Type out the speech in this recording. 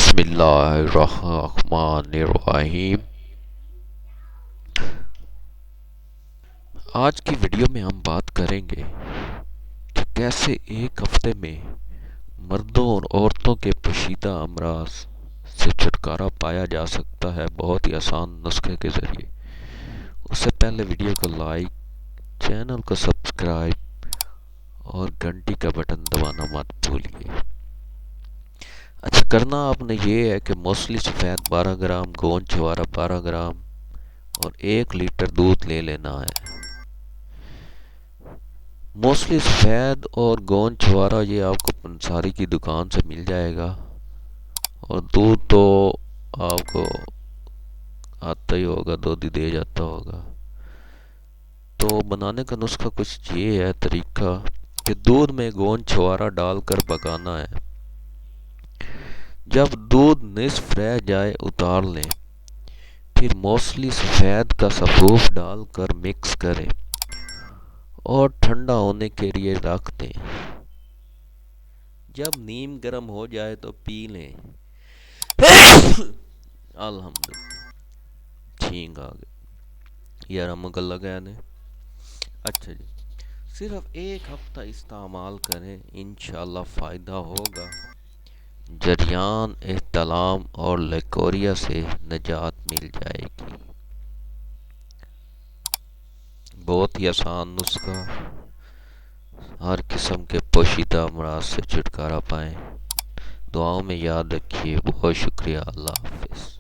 بسم اللہ الرحمن الرحیم۔ آج کی ویڈیو میں ہم بات کریں گے کہ کیسے ایک ہفتے میں مردوں اور عورتوں کے پوشیدہ امراض سے چھٹکارا پایا جا سکتا ہے بہت ہی آسان نسخے کے ذریعے۔ اس سے پہلے ویڈیو کو لائک، چینل کو سبسکرائب اور گھنٹی کا بٹن دبانا مت بھولیے۔ اچھا، کرنا آپ نے یہ ہے کہ موصلی سفید 12 گرام، گوند چھوارا 12 گرام اور 1 لیٹر دودھ لے لینا ہے۔ موصلی سفید اور گوند چھوارا یہ آپ کو پنساری کی دکان سے مل جائے گا، اور دودھ تو آپ کو آتا ہی ہوگا، دودھ ہی دے جاتا ہوگا۔ تو بنانے کا نسخہ کچھ یہ ہے، طریقہ کہ دودھ میں گوند چھوارا ڈال کر پکانا ہے۔ جب دودھ نصف رہ جائے اتار لیں، پھر موصلی سفید کا سفوف ڈال کر مکس کریں اور ٹھنڈا ہونے کے لیے رکھ دیں۔ جب نیم گرم ہو جائے تو پی لیں۔ الحمدللہ، چھینک آ گئی یار، ہم گلا گیا نے۔ اچھا جی، صرف 1 ہفتہ استعمال کریں، انشاءاللہ فائدہ ہوگا۔ جریان، احتلام اور لیکوریا سے نجات مل جائے گی۔ بہت ہی آسان نسخہ، ہر قسم کے پوشیدہ امراض سے چھٹکارا پائیں۔ دعاؤں میں یاد رکھیے۔ بہت شکریہ، اللہ حافظ۔